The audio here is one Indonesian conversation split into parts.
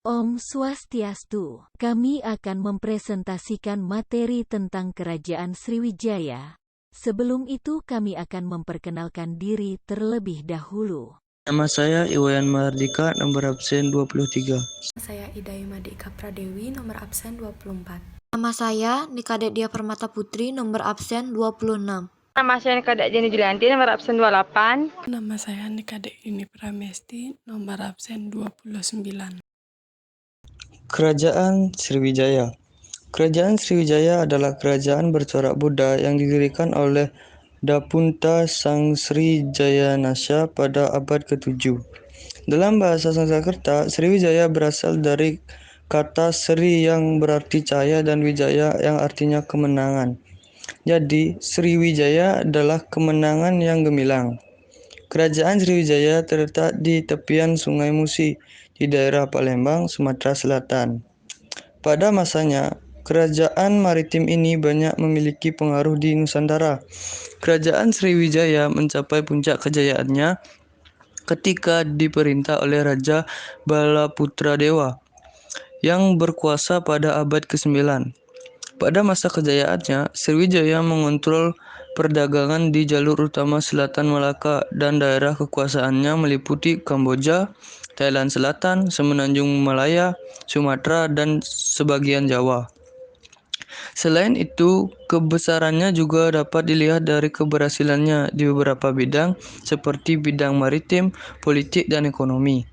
Om Swastiastu, kami akan mempresentasikan materi tentang Kerajaan Sriwijaya. Sebelum itu kami akan memperkenalkan diri terlebih dahulu. Nama saya Iwayan Mahardika, nomor absen 23. Saya Idayuma Dika Pradewi, nomor absen 24. Nama saya Nikade Dia Permata Putri, nomor absen 26. Nama saya Nikade Jenny Julianti, nomor absen 28. Nama saya Nikade Ini Pramesti, nomor absen 29. Kerajaan Sriwijaya. Kerajaan Sriwijaya adalah kerajaan bercorak Buddha yang didirikan oleh Dapunta Sang Sri Jayanasha pada abad ke-7. Dalam bahasa Sanskerta, Sriwijaya berasal dari kata Sri yang berarti cahaya dan Wijaya yang artinya kemenangan. Jadi, Sriwijaya adalah kemenangan yang gemilang. Kerajaan Sriwijaya terletak di tepian Sungai Musi di daerah Palembang, Sumatera Selatan. Pada masanya, kerajaan maritim ini banyak memiliki pengaruh di Nusantara. Kerajaan Sriwijaya mencapai puncak kejayaannya ketika diperintah oleh Raja Balaputra Dewa yang berkuasa pada abad ke-9. Pada masa kejayaannya, Sriwijaya mengontrol perdagangan di jalur utama selatan Malaka dan daerah kekuasaannya meliputi Kamboja, Thailand Selatan, Semenanjung Malaya, Sumatera, dan sebagian Jawa. Selain itu, kebesarannya juga dapat dilihat dari keberhasilannya di beberapa bidang seperti bidang maritim, politik, dan ekonomi.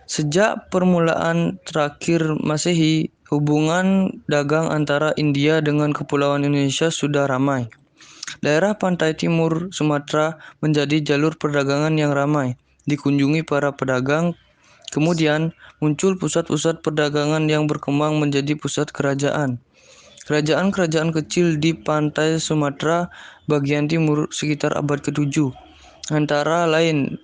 Sejak permulaan terakhir Masehi, hubungan dagang antara India dengan Kepulauan Indonesia sudah ramai. Daerah pantai timur Sumatera menjadi jalur perdagangan yang ramai, dikunjungi para pedagang. Kemudian muncul pusat-pusat perdagangan yang berkembang menjadi pusat kerajaan. Kerajaan-kerajaan kecil di pantai Sumatera bagian timur sekitar abad ke-7, antara lain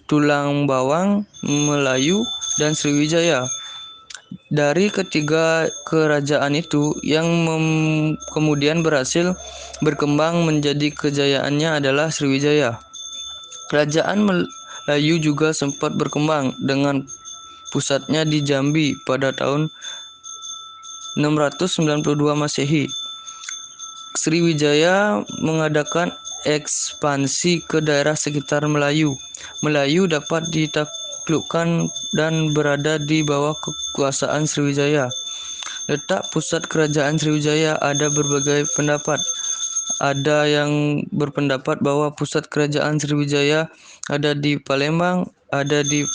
Tulang Bawang, Melayu, dan Sriwijaya. Dari ketiga kerajaan itu, yang kemudian berhasil berkembang menjadi kejayaannya adalah Sriwijaya. Kerajaan Melayu juga sempat berkembang dengan pusatnya di Jambi pada tahun 692 Masehi. Sriwijaya mengadakan ekspansi ke daerah sekitar Melayu. Melayu dapat ditaklukkan dan berada di bawah kekuasaan Sriwijaya. Letak pusat kerajaan Sriwijaya ada berbagai pendapat. Ada yang berpendapat bahwa pusat kerajaan Sriwijaya ada di Palembang, ada di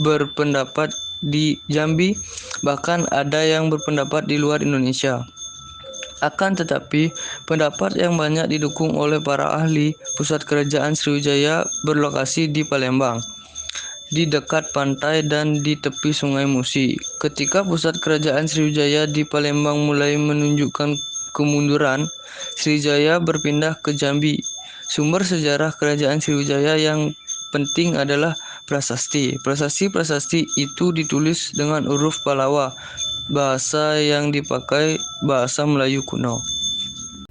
berpendapat di Jambi, bahkan ada yang berpendapat di luar Indonesia. Akan tetapi, pendapat yang banyak didukung oleh para ahli, pusat kerajaan Sriwijaya berlokasi di Palembang, di dekat pantai dan di tepi Sungai Musi. Ketika pusat kerajaan Sriwijaya di Palembang mulai menunjukkan kemunduran, Sriwijaya berpindah ke Jambi. Sumber sejarah kerajaan Sriwijaya yang penting adalah prasasti. Prasasti-prasasti itu ditulis dengan huruf Pallawa, bahasa yang dipakai bahasa Melayu kuno.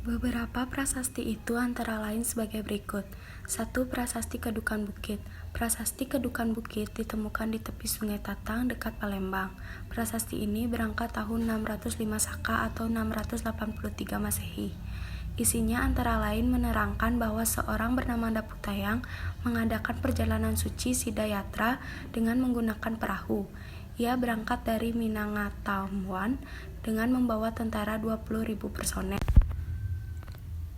Beberapa prasasti itu antara lain sebagai berikut. 1. Prasasti Kedukan Bukit. Prasasti Kedukan Bukit ditemukan di tepi Sungai Tatang dekat Palembang. Prasasti ini berangkat tahun 605 Saka atau 683 Masehi. Isinya antara lain menerangkan bahwa seorang bernama Daputayang mengadakan perjalanan suci Sidayatra dengan menggunakan perahu. Ia berangkat dari Minangkabau dengan membawa tentara 20.000 personel.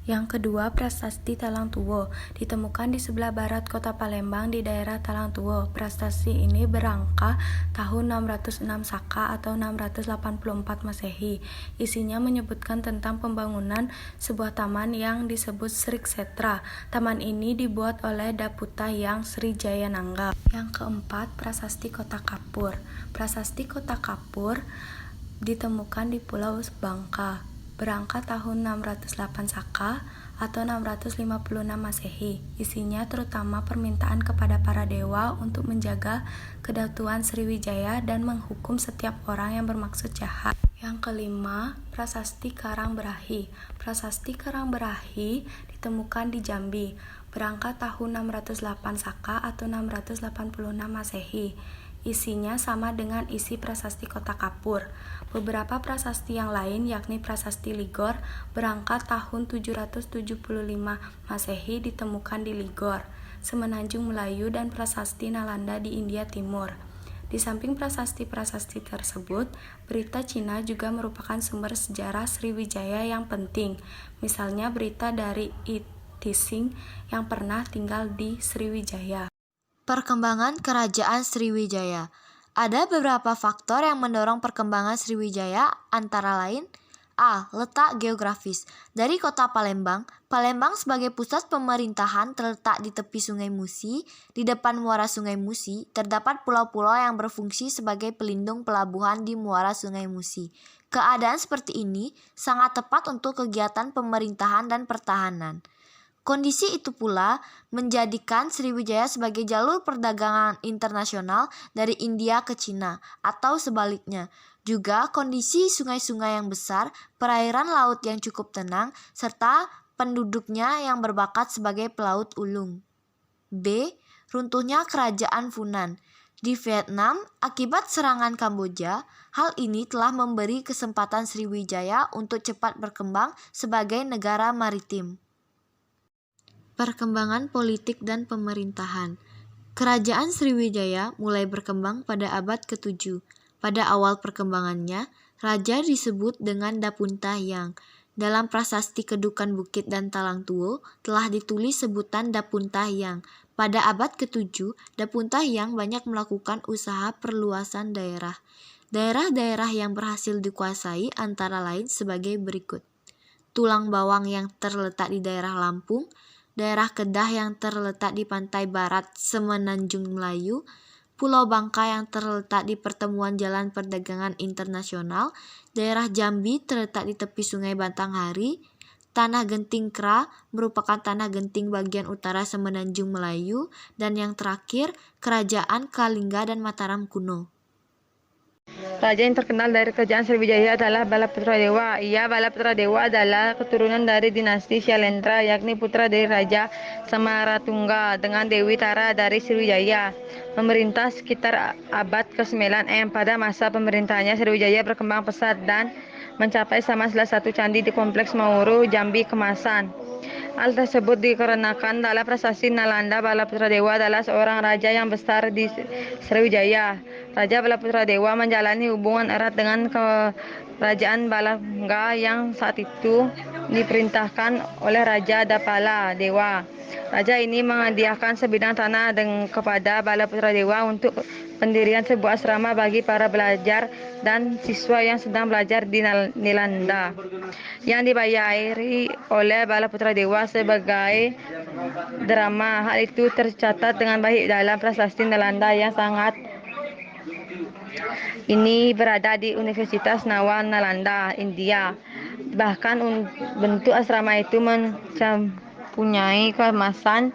Yang kedua, Prasasti Talang Tuwo ditemukan di sebelah barat kota Palembang di daerah Talang Tuwo. Prasasti ini berangka tahun 606 Saka atau 684 Masehi. Isinya menyebutkan tentang pembangunan sebuah taman yang disebut Sri Ksetra. Taman ini dibuat oleh Daputayang Sri Jayanangga. Yang keempat, Prasasti Kota Kapur. Prasasti Kota Kapur ditemukan di Pulau Bangka. Berangkat tahun 608 Saka atau 656 Masehi. Isinya terutama permintaan kepada para dewa untuk menjaga kedatuan Sriwijaya dan menghukum setiap orang yang bermaksud jahat. Yang kelima, Prasasti Karangberahi. Prasasti Karangberahi ditemukan di Jambi. Berangkat tahun 608 Saka atau 686 Masehi. Isinya sama dengan isi prasasti Kota Kapur. Beberapa prasasti yang lain yakni prasasti Ligor berangkat tahun 775 Masehi ditemukan di Ligor, Semenanjung Melayu dan prasasti Nalanda di India Timur. Di samping prasasti-prasasti tersebut, berita Cina juga merupakan sumber sejarah Sriwijaya yang penting. Misalnya berita dari I Tising yang pernah tinggal di Sriwijaya. Perkembangan Kerajaan Sriwijaya. Ada beberapa faktor yang mendorong perkembangan Sriwijaya, antara lain: A. Letak geografis. Dari kota Palembang, Palembang sebagai pusat pemerintahan terletak di tepi Sungai Musi. Di depan muara Sungai Musi, terdapat pulau-pulau yang berfungsi sebagai pelindung pelabuhan di muara Sungai Musi. Keadaan seperti ini sangat tepat untuk kegiatan pemerintahan dan pertahanan. Kondisi itu pula menjadikan Sriwijaya sebagai jalur perdagangan internasional dari India ke Cina, atau sebaliknya. Juga kondisi sungai-sungai yang besar, perairan laut yang cukup tenang, serta penduduknya yang berbakat sebagai pelaut ulung. B. Runtuhnya Kerajaan Funan. Di Vietnam, akibat serangan Kamboja, hal ini telah memberi kesempatan Sriwijaya untuk cepat berkembang sebagai negara maritim. Perkembangan politik dan pemerintahan. Kerajaan Sriwijaya mulai berkembang pada abad ke-7. Pada awal perkembangannya, raja disebut dengan Dapunta Yang. Dalam prasasti Kedukan Bukit dan Talang Tuo telah ditulis sebutan Dapunta Yang. Pada abad ke-7, Dapunta Yang banyak melakukan usaha perluasan daerah. Daerah-daerah yang berhasil dikuasai antara lain sebagai berikut: Tulang Bawang yang terletak di daerah Lampung, daerah Kedah yang terletak di pantai barat Semenanjung Melayu, Pulau Bangka yang terletak di pertemuan jalan perdagangan internasional, daerah Jambi terletak di tepi Sungai Batanghari, Tanah Genting Kra merupakan tanah genting bagian utara Semenanjung Melayu, dan yang terakhir, Kerajaan Kalingga dan Mataram kuno. Raja yang terkenal dari kerajaan Sriwijaya adalah Balaputra Dewa. Balaputra Dewa adalah keturunan dari dinasti Syailendra, yakni putra dari Raja Samaratungga dengan Dewi Tara dari Sriwijaya. Memerintah sekitar abad ke-9 M. Pada masa pemerintahannya, Sriwijaya berkembang pesat dan mencapai sama salah satu candi di Kompleks Mauro, Jambi, Kemasan. Hal tersebut dikarenakan dalam prasasti Nalanda, Balaputra Dewa adalah seorang raja yang besar di Sriwijaya. Raja Balaputra Dewa menjalani hubungan erat dengan kerajaan Balangga yang saat itu diperintahkan oleh Raja Dapala Dewa. Raja ini menghadiahkan sebidang tanah kepada Balaputra Dewa untuk pendirian sebuah asrama bagi para belajar dan siswa yang sedang belajar di Nalanda, yang dibayari oleh Balaputra Dewa sebagai drama. Hal itu tercatat dengan baik dalam prasasti Nalanda yang sangat ini berada di Universitas Nawa Nalanda, India. Bahkan bentuk asrama itu mempunyai kemasan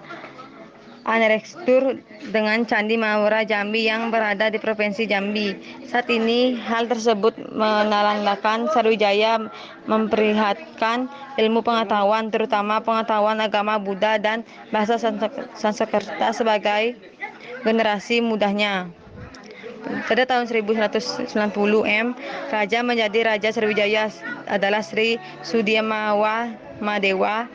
anektur dengan Candi Maura Jambi yang berada di Provinsi Jambi. Saat ini hal tersebut menalandakan Sriwijaya memperlihatkan ilmu pengetahuan, terutama pengetahuan agama Buddha dan bahasa Sanskerta sebagai generasi mudanya. Pada tahun 1190 M, Raja menjadi Raja Sriwijaya adalah Sri Sudiamawadewa.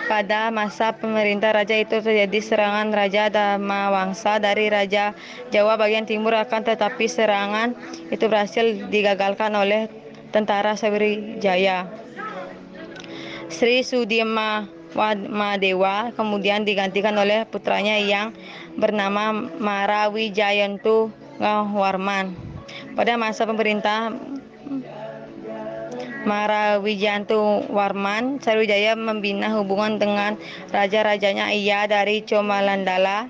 Pada masa pemerintah raja itu terjadi serangan Raja Damawangsa dari Raja Jawa bagian timur, akan tetapi serangan itu berhasil digagalkan oleh tentara Sriwijaya. Sri Sudiamawadewa kemudian digantikan oleh putranya yang bernama Marawijayantu Warman. Pada masa pemerintah Marawijayantu Warman, Sriwijaya membina hubungan dengan raja-rajanya dari Comalandala.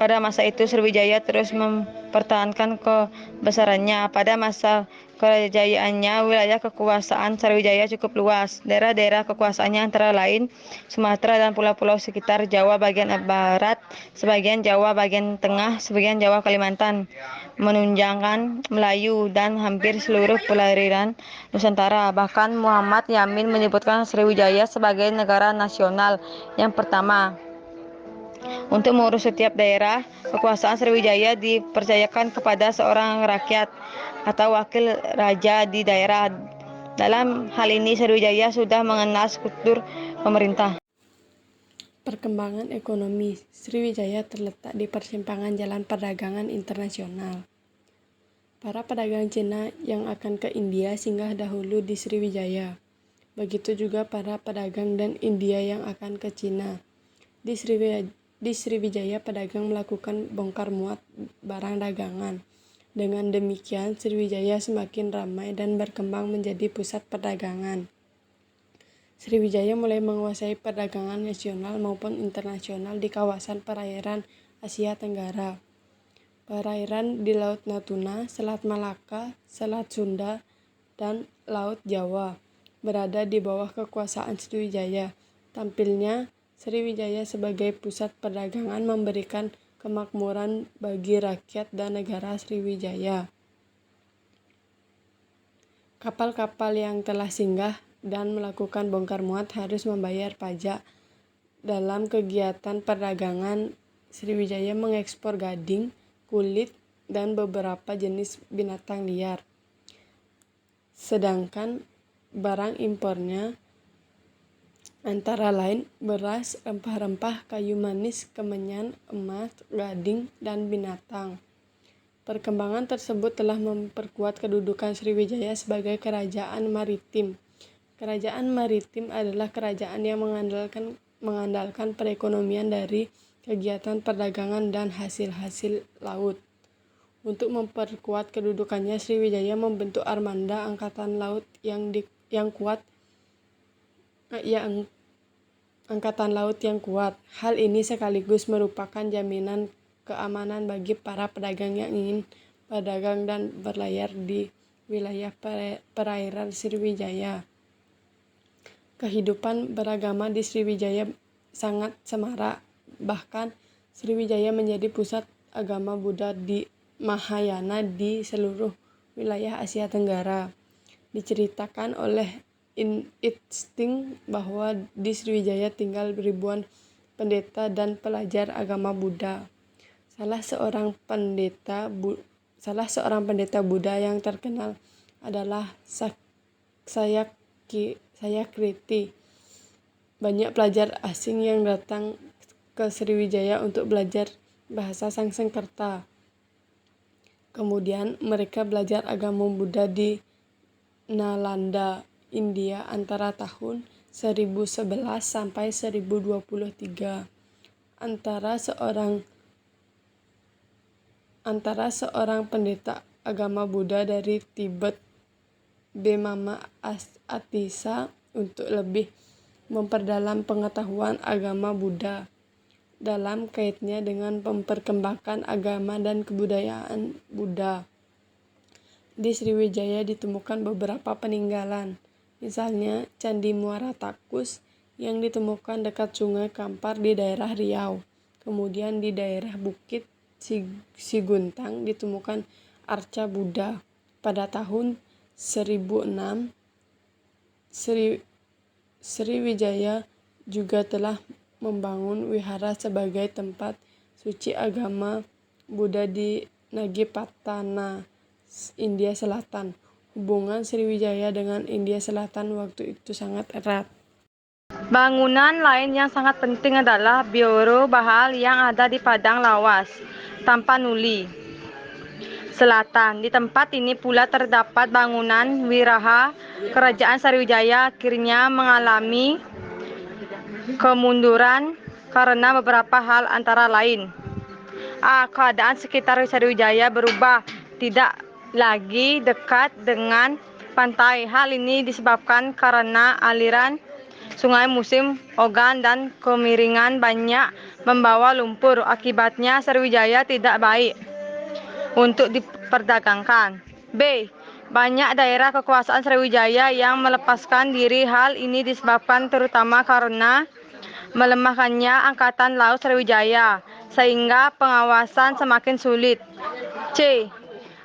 Pada masa itu Sriwijaya terus mempertahankan kebesarannya. Pada masa kerajaannya, wilayah kekuasaan Sriwijaya cukup luas. Daerah-daerah kekuasaannya antara lain Sumatera dan pulau-pulau sekitar Jawa bagian barat, sebagian Jawa bagian tengah, sebagian Jawa Kalimantan, menunjangkan Melayu, dan hampir seluruh perairan Nusantara. Bahkan Muhammad Yamin menyebutkan Sriwijaya sebagai negara nasional yang pertama. Untuk mengurus setiap daerah, kekuasaan Sriwijaya dipercayakan kepada seorang rakyat atau wakil raja di daerah. Dalam hal ini Sriwijaya sudah mengenal struktur pemerintah. Perkembangan ekonomi Sriwijaya terletak di persimpangan jalan perdagangan internasional. Para pedagang Cina yang akan ke India singgah dahulu di Sriwijaya. Begitu juga para pedagang dan India yang akan ke Cina. Di Sriwijaya pedagang melakukan bongkar muat barang dagangan. Dengan demikian Sriwijaya semakin ramai dan berkembang menjadi pusat perdagangan. Sriwijaya mulai menguasai perdagangan nasional maupun internasional di kawasan perairan Asia Tenggara. Perairan di Laut Natuna, Selat Malaka, Selat Sunda, dan Laut Jawa berada di bawah kekuasaan Sriwijaya. Tampilnya Sriwijaya sebagai pusat perdagangan memberikan kemakmuran bagi rakyat dan negara Sriwijaya. Kapal-kapal yang telah singgah dan melakukan bongkar muat harus membayar pajak. Dalam kegiatan perdagangan, Sriwijaya mengekspor gading, kulit, dan beberapa jenis binatang liar. Sedangkan barang impornya antara lain beras, rempah-rempah, kayu manis, kemenyan, emas, gading, dan binatang. Perkembangan tersebut telah memperkuat kedudukan Sriwijaya sebagai kerajaan maritim. Kerajaan maritim adalah kerajaan yang mengandalkan perekonomian dari kegiatan perdagangan dan hasil-hasil laut. Untuk memperkuat kedudukannya, Sriwijaya membentuk armada angkatan laut angkatan laut yang kuat. Hal ini sekaligus merupakan jaminan keamanan bagi para pedagang yang ingin berdagang dan berlayar di wilayah perairan Sriwijaya. Kehidupan beragama di Sriwijaya sangat semarak. Bahkan Sriwijaya menjadi pusat agama Buddha di Mahayana di seluruh wilayah Asia Tenggara. Diceritakan oleh Insting bahwa di Sriwijaya tinggal ribuan pendeta dan pelajar agama Buddha. Salah seorang pendeta Buddha yang terkenal adalah Sayakriti. Banyak pelajar asing yang datang ke Sriwijaya untuk belajar bahasa Sanskerta. Kemudian mereka belajar agama Buddha di Nalanda, India antara tahun 1011 sampai 1023. Antara seorang pendeta agama Buddha dari Tibet, Bemama Atisa, untuk lebih memperdalam pengetahuan agama Buddha dalam kaitnya dengan memperkembangkan agama dan kebudayaan Buddha. Di Sriwijaya ditemukan beberapa peninggalan, misalnya Candi Muara Takus yang ditemukan dekat Sungai Kampar di daerah Riau. Kemudian di daerah Bukit Siguntang ditemukan arca Buddha. Pada tahun 1006, Sriwijaya juga telah membangun wihara sebagai tempat suci agama Buddha di Nagipatana, India Selatan. Hubungan Sriwijaya dengan India Selatan waktu itu sangat erat. Bangunan lain yang sangat penting adalah Bioro Bahal yang ada di Padang Lawas, Tampanuli Selatan. Di tempat ini pula terdapat bangunan Wiraha. Kerajaan Sriwijaya akhirnya mengalami kemunduran karena beberapa hal, antara lain: keadaan sekitar Sriwijaya berubah, tidak lagi dekat dengan pantai. Hal ini disebabkan karena aliran sungai musim hujan dan kemiringan banyak membawa lumpur. Akibatnya Sriwijaya tidak baik untuk diperdagangkan. B. Banyak daerah kekuasaan Sriwijaya yang melepaskan diri. Hal ini disebabkan terutama karena melemahkannya angkatan laut Sriwijaya, sehingga pengawasan semakin sulit. C.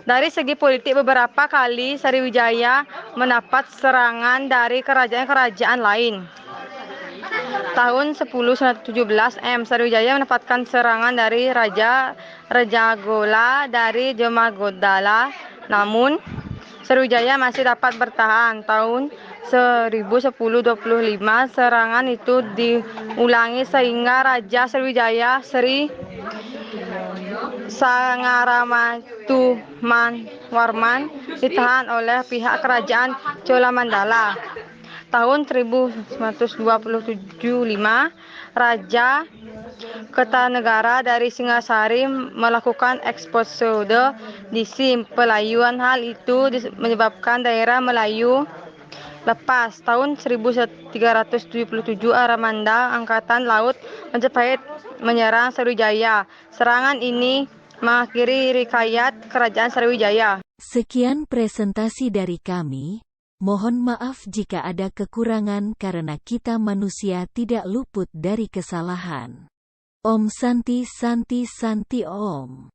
Dari segi politik, beberapa kali Sriwijaya mendapat serangan dari kerajaan-kerajaan lain. Tahun 1017 Sriwijaya mendapatkan serangan dari Raja Rajagola dari Jemagodala. Namun Sriwijaya masih dapat bertahan. Tahun 1025 serangan itu diulangi sehingga Raja Sriwijaya Sri Sangaramatumarman ditahan oleh pihak kerajaan Cholamandala. Tahun 1925 Raja Kertanegara dari Singasari melakukan eksodus di Pelayuan. Hal itu menyebabkan daerah Melayu lepas. Tahun 1377 Armada Angkatan Laut Majapahit menyerang Sriwijaya. Serangan ini mengakhiri rikayat Kerajaan Sriwijaya. Sekian presentasi dari kami. Mohon maaf jika ada kekurangan karena kita manusia tidak luput dari kesalahan. Om Santi Santi Santi Om.